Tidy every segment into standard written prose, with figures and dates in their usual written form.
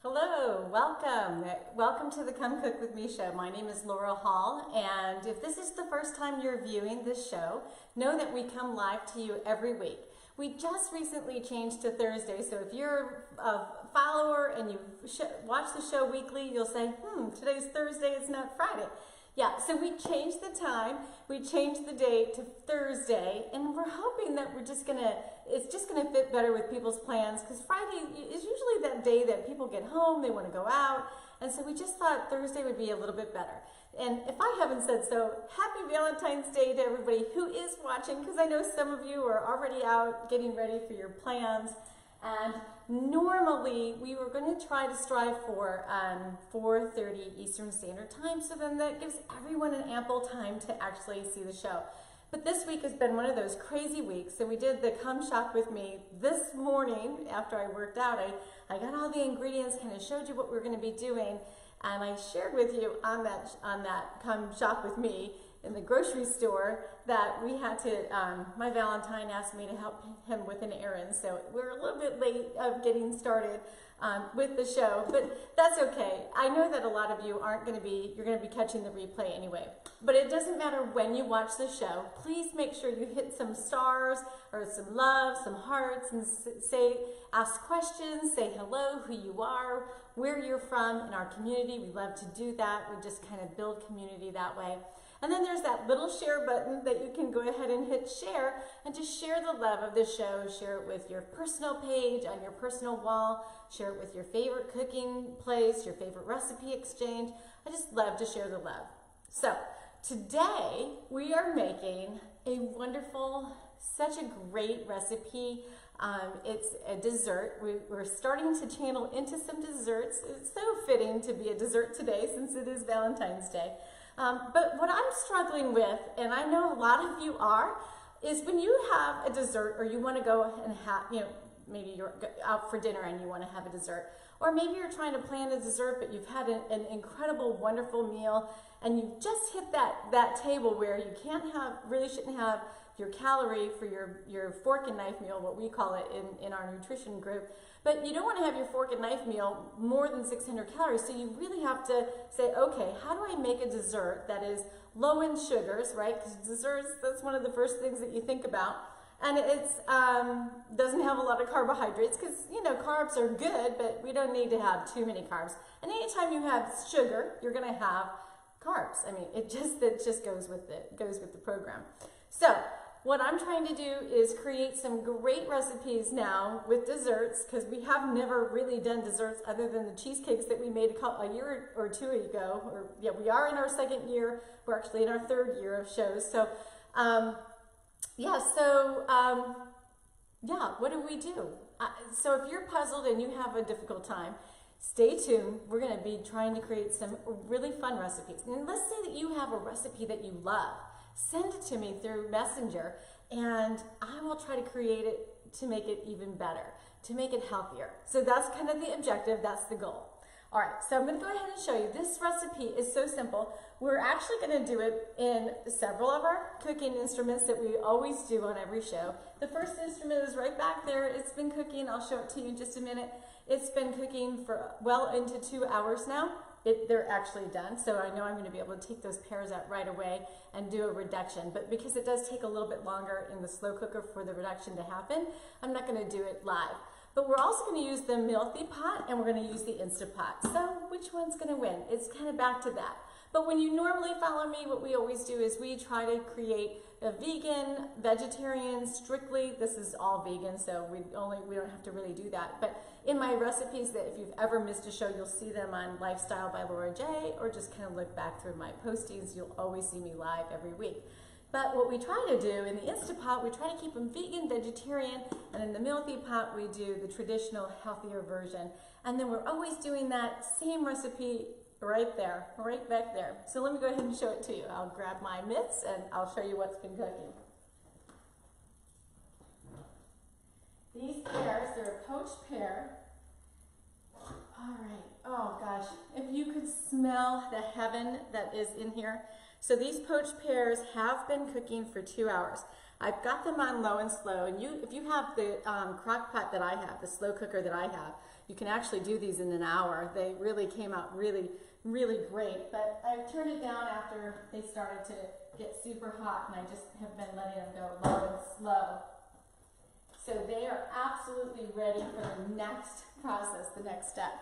Hello, welcome. Welcome to the Come Cook With Me show. My name is LauraJHall, and if this is the first time you're viewing this show, know that we come live to you every week. We just recently changed to Thursday, so if you're a follower and you watch the show weekly, you'll say, today's Thursday, it's not Friday. Yeah, so we changed the time, we changed the date to Thursday, and we're hoping that it's just gonna fit better with people's plans, because Friday is usually that day that people get home, they want to go out, and so we just thought Thursday would be a little bit better. And if I haven't said so, happy Valentine's Day to everybody who is watching, because I know some of you are already out getting ready for your plans. And normally we were going to try to strive for 4:30 Eastern Standard Time, so then that gives everyone an ample time to actually see the show. But this week has been one of those crazy weeks, so we did the Come Shop With Me this morning after I worked out. I got all the ingredients, kind of showed you what we're going to be doing, and I shared with you on that Come Shop With Me in the grocery store that we had to, my Valentine asked me to help him with an errand, so we're a little bit late of getting started with the show, but that's okay. I know that a lot of you you're going to be catching the replay anyway, but it doesn't matter when you watch the show. Please make sure you hit some stars or some love, some hearts, and ask questions, say hello, who you are, where you're from in our community. We love to do that. We just kind of build community that way. And then there's that little share button that you can go ahead and hit share and just share the love of the show. Share it with your personal page, on your personal wall. Share it with your favorite cooking place, your favorite recipe exchange. I just love to share the love. So today we are making a wonderful, such a great recipe. It's a dessert. We're starting to channel into some desserts. It's so fitting to be a dessert today since it is Valentine's Day. But what I'm struggling with, and I know a lot of you are, is when you have a dessert or you want to go and have, maybe you're out for dinner and you want to have a dessert, or maybe you're trying to plan a dessert but you've had an incredible, wonderful meal and you just hit that table where you really shouldn't have your calorie for your fork and knife meal, what we call it in our nutrition group. But you don't want to have your fork and knife meal more than 600 calories, so you really have to say, okay, how do I make a dessert that is low in sugars, right? Because desserts, that's one of the first things that you think about. And it doesn't have a lot of carbohydrates, because, carbs are good, but we don't need to have too many carbs. And anytime you have sugar, you're going to have carbs. I mean, it just goes with the program. So what I'm trying to do is create some great recipes now with desserts, because we have never really done desserts other than the cheesecakes that we made a year or two ago. We are in our second year. We're actually in our third year of shows. So, what do we do? So if you're puzzled and you have a difficult time, stay tuned. We're going to be trying to create some really fun recipes. And let's say that you have a recipe that you love. Send it to me through Messenger, and I will try to create it to make it even better, to make it healthier. So that's kind of the objective, that's the goal. All right, so I'm going to go ahead and show you. This recipe is so simple. We're actually going to do it in several of our cooking instruments that we always do on every show. The first instrument is right back there. It's been cooking. I'll show it to you in just a minute. It's been cooking for well into 2 hours now. They're actually done, so I know I'm going to be able to take those pears out right away and do a reduction. But because it does take a little bit longer in the slow cooker for the reduction to happen, I'm not going to do it live. But we're also going to use the MEALTHY pot, and we're going to use the InstantPot. So which one's going to win? It's kind of back to that. But when you normally follow me, what we always do is we try to create a vegan, vegetarian, strictly, this is all vegan, so we don't have to really do that. But in my recipes, that if you've ever missed a show, you'll see them on LifestylebyLauraJ, or just kind of look back through my postings. You'll always see me live every week. But what we try to do in the InstantPot, we try to keep them vegan, vegetarian, and in the MEALTHY pot, we do the traditional, healthier version. And then we're always doing that same recipe right there, right back there. So let me go ahead and show it to you. I'll grab my mitts and I'll show you what's been cooking. These pears, they're a poached pear. All right, oh gosh, if you could smell the heaven that is in here. So these poached pears have been cooking for 2 hours. I've got them on low and slow, and if you have the CrockPot that I have, the slow cooker that I have, you can actually do these in an hour. They really came out really, really great, but I've turned it down after they started to get super hot, and I just have been letting them go low and slow. So they are absolutely ready for the next process, the next step.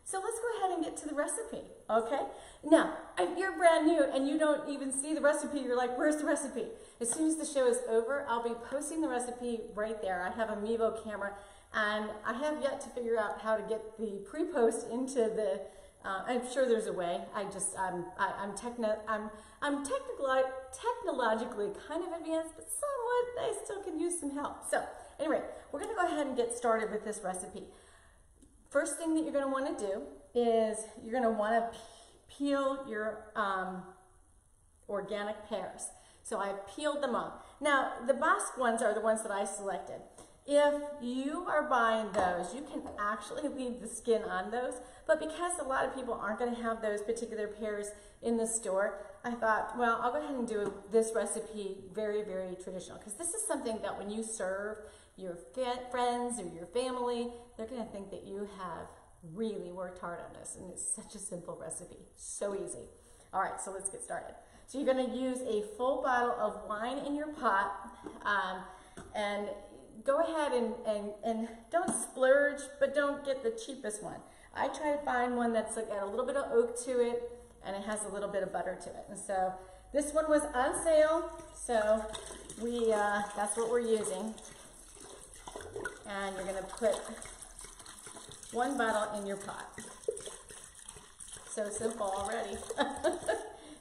So let's go ahead and get to the recipe, okay? Now, if you're brand new and you don't even see the recipe, you're like, where's the recipe? As soon as the show is over, I'll be posting the recipe right there. I have a MEVO camera, and I have yet to figure out how to get the pre-post into the, I'm sure there's a way. I'm technologically kind of advanced, but somewhat I still can use some help. So anyway, we're gonna go ahead and get started with this recipe. First thing that you're going to want to do is you're going to want to peel your organic pears. So I peeled them off. Now, the Basque ones are the ones that I selected. If you are buying those, you can actually leave the skin on those, but because a lot of people aren't going to have those particular pears in the store, I thought, well, I'll go ahead and do this recipe very, very traditional, because this is something that when you serve your friends or your family, they're going to think that you have really worked hard on this, and it's such a simple recipe, so easy. All right, so let's get started. So you're going to use a full bottle of wine in your pot, and go ahead and don't splurge, but don't get the cheapest one. I try to find one that's got a little bit of oak to it, and it has a little bit of butter to it. And so this one was on sale, so that's what we're using. And you're going to put one bottle in your pot. So simple already.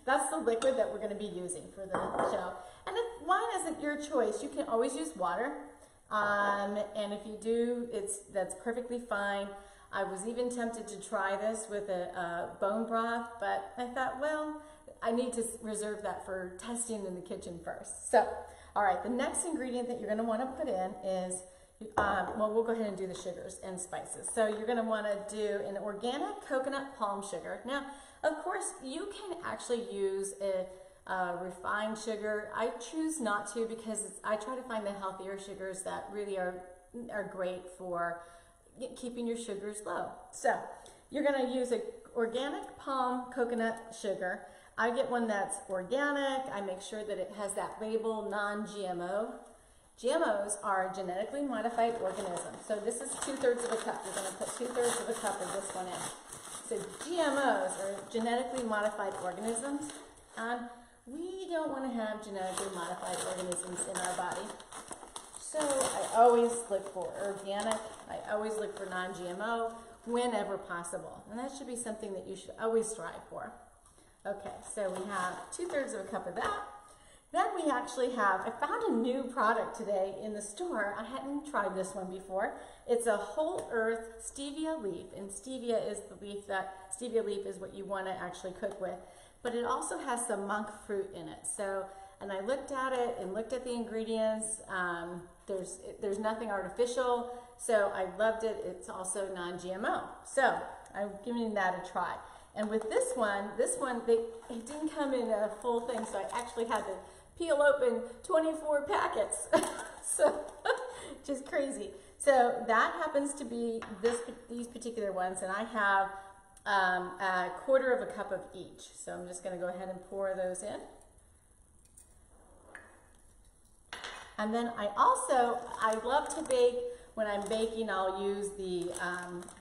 That's the liquid that we're going to be using for the show. And if wine isn't your choice, you can always use water. And if you do, that's perfectly fine. I was even tempted to try this with a bone broth, but I thought, well, I need to reserve that for testing in the kitchen first. So, all right, the next ingredient that you're going to want to put in is well, we'll go ahead and do the sugars and spices. So you're going to want to do an organic coconut palm sugar. Now, of course, you can actually use a refined sugar. I choose not to because I try to find the healthier sugars that really are great for keeping your sugars low. So you're going to use an organic palm coconut sugar. I get one that's organic. I make sure that it has that label, non-GMO. GMOs are genetically modified organisms. So this is 2/3 of a cup. You're going to put 2/3 of a cup of this one in. So GMOs are genetically modified organisms. We don't want to have genetically modified organisms in our body. So I always look for organic. I always look for non-GMO whenever possible. And that should be something that you should always strive for. Okay, so we have 2/3 of a cup of that. Then we actually have, I found a new product today in the store. I hadn't tried this one before. It's a whole earth stevia leaf, and stevia is what you want to actually cook with. But it also has some monk fruit in it. So, and I looked at it and looked at the ingredients. There's nothing artificial, so I loved it. It's also non-GMO. So I'm giving that a try. And with this one, it didn't come in a full thing, so I actually had to peel open 24 packets. So, just crazy. So that happens to be these particular ones, and I have a 1/4 of a cup of each. So I'm just going to go ahead and pour those in. And then I love to bake. When I'm baking, I'll use the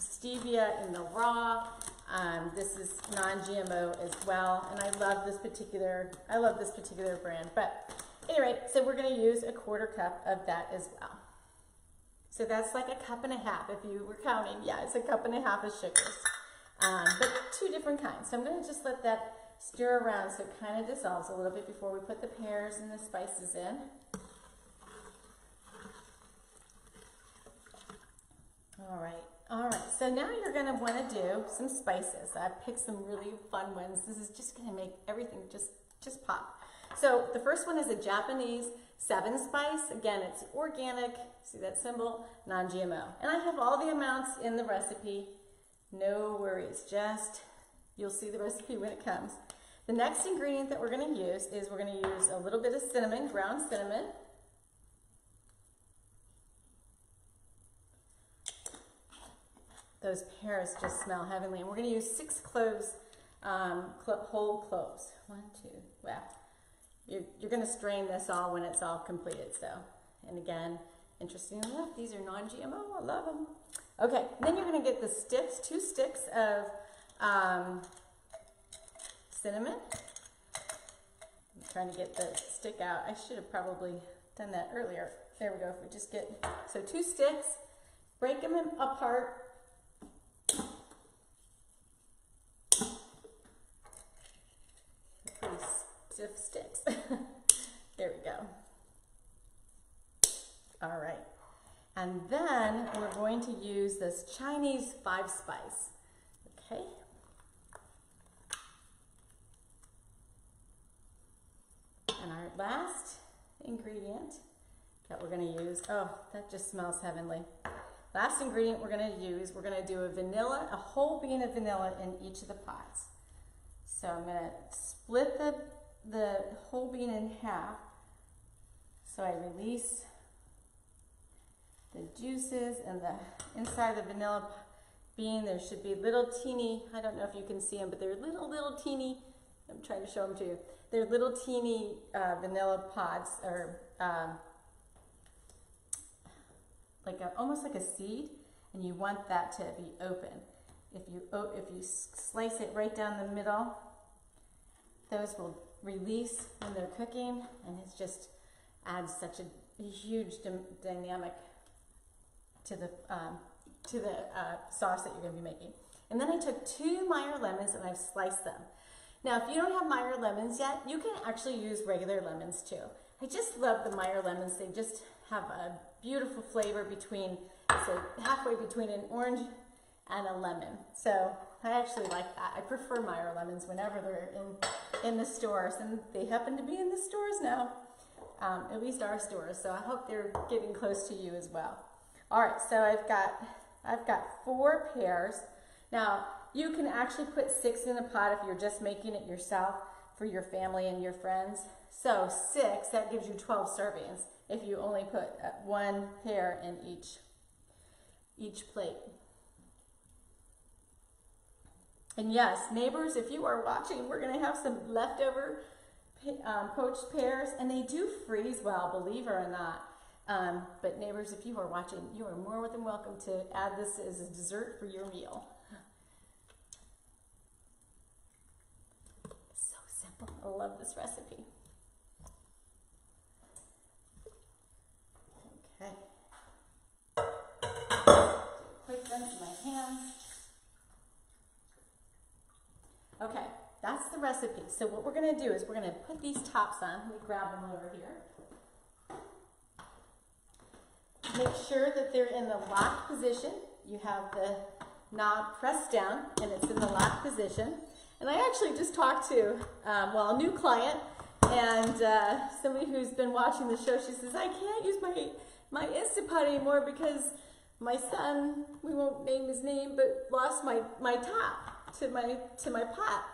stevia in the raw. This is non-GMO as well, and I love this particular brand. But anyway, so we're going to use a 1/4 cup of that as well. So that's like a 1.5 cups if you were counting. Yeah, it's a 1.5 cups of sugars, but 2 different kinds. So I'm going to just let that stir around so it kind of dissolves a little bit before we put the pears and the spices in. All right. So now you're going to want to do some spices. I picked some really fun ones. This is just going to make everything just pop. So the first one is a Japanese 7-spice. Again, it's organic. See that symbol? Non-GMO. And I have all the amounts in the recipe. No worries. You'll see the recipe when it comes. The next ingredient that we're going to use is we're going to use a little bit of cinnamon, ground cinnamon. those pears just smell heavenly. And we're going to use 6 cloves, whole cloves. 1, 2, well, you're going to strain this all when it's all completed. So, and again, interesting enough, these are non-GMO. I love them. Okay, then you're going to get the sticks, 2 sticks of cinnamon. I'm trying to get the stick out. I should have probably done that earlier. There we go. If we just get, so 2 sticks, break them apart. Pretty stiff sticks. There we go. All right. And then we're going to use this Chinese 5-spice. Okay. And our last ingredient that we're going to use, oh, that just smells heavenly. Last ingredient we're going to use, we're going to do a whole bean of vanilla in each of the pots. So I'm going to split the whole bean in half. So I release the juices and the inside of the vanilla bean. There should be little teeny, I don't know if you can see them, but they're little teeny, I'm trying to show them to you. They're little teeny vanilla pods, or almost like a seed, and you want that to be open. If you slice it right down the middle, those will release when they're cooking, and it just adds such a huge dynamic to the sauce that you're going to be making. And then I took 2 Meyer lemons and I've sliced them. Now, if you don't have Meyer lemons yet, you can actually use regular lemons too. I just love the Meyer lemons. They just have a beautiful flavor between, so halfway between an orange and a lemon. So I actually like that. I prefer Meyer lemons whenever they're in the stores, and they happen to be in the stores now, at least our stores. So I hope they're getting close to you as well. All right, so I've got 4 pears. Now, you can actually put 6 in a pot if you're just making it yourself for your family and your friends. So 6, that gives you 12 servings if you only put 1 pear in each plate. And yes, neighbors, if you are watching, we're going to have some leftover poached pears, and they do freeze well, believe it or not. But neighbors, if you are watching, you are more than welcome to add this as a dessert for your meal. So simple. I love this recipe. Okay. Quick rinse of my hands. Okay, that's the recipe. So what we're going to do is we're going to put these tops on. Let me grab them over here. Make sure that they're in the locked position. You have the knob pressed down and it's in the locked position. And I actually just talked to, a new client, and somebody who's been watching the show. She says, I can't use my InstantPot anymore because my son, we won't name his name, but lost my top to my pot.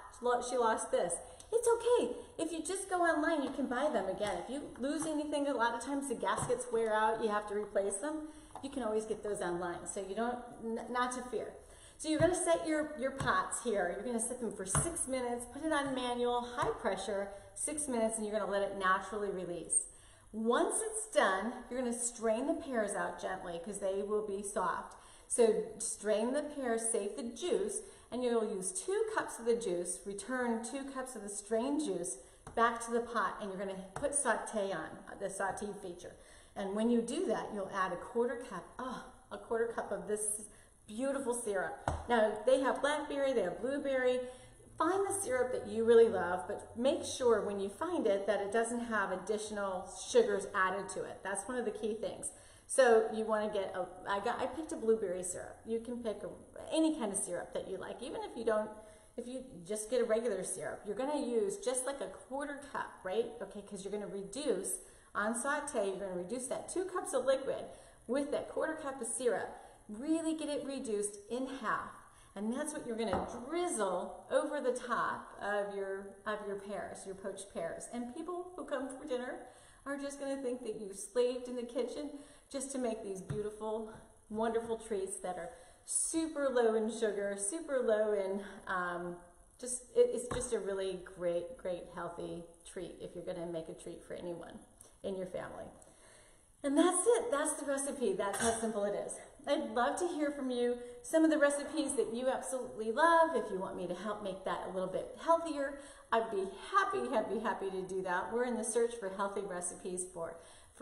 She lost this. It's okay. If you just go online, you can buy them again. If you lose anything, a lot of times the gaskets wear out, you have to replace them. You can always get those online, so you don't, not to fear. So you're going to set your pots here. You're going to set them for 6 minutes, put it on manual, high pressure, 6 minutes, and you're going to let it naturally release. Once it's done, you're going to strain the pears out gently because they will be soft. So strain the pears, save the juice, and you'll use 2 cups of the juice, return 2 cups of the strained juice back to the pot, and you're going to put sauté on, the sauté feature. And when you do that, you'll add a quarter cup of this beautiful syrup. Now, they have blackberry, they have blueberry. Find the syrup that you really love, but make sure when you find it that it doesn't have additional sugars added to it. That's one of the key things. So you want to get I picked a blueberry syrup. You can pick any kind of syrup that you like. Even if you just get a regular syrup, you're going to use just like a quarter cup, right? Okay, because you're going to reduce on sauté, you're going to reduce that 2 cups of liquid with that quarter cup of syrup. Really get it reduced in half. And that's what you're going to drizzle over the top of your pears, your poached pears. And people who come for dinner are just going to think that you slaved in the kitchen just to make these beautiful, wonderful treats that are super low in sugar, super low in, it's just a really great healthy treat if you're gonna make a treat for anyone in your family. And that's it, that's the recipe, that's how simple it is. I'd love to hear from you some of the recipes that you absolutely love. If you want me to help make that a little bit healthier, I'd be happy to do that. We're in the search for healthy recipes for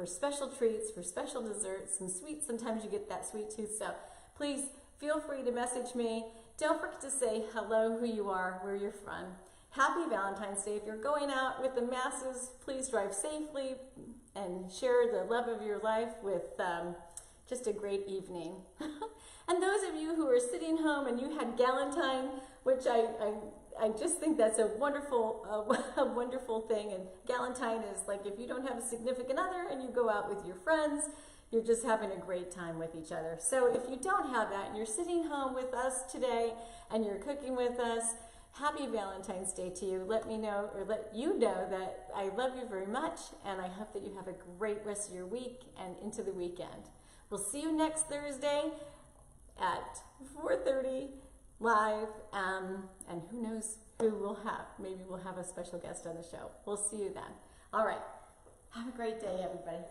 special treats, for special desserts and sweets. Sometimes you get that sweet tooth, so please feel free to message me. Don't forget to say hello, who you are, where you're from. Happy Valentine's Day. If you're going out with the masses, please drive safely and share the love of your life with just a great evening. And those of you who are sitting home and you had Galentine, which I just think that's a wonderful thing. And Galentine is like if you don't have a significant other and you go out with your friends, you're just having a great time with each other. So if you don't have that and you're sitting home with us today and you're cooking with us, happy Valentine's Day to you. Let me know, or let you know, that I love you very much, and I hope that you have a great rest of your week and into the weekend. We'll see you next Thursday at 4:30 live, and who knows who we'll have. Maybe we'll have a special guest on the show. We'll see you then. All right. Have a great day, everybody.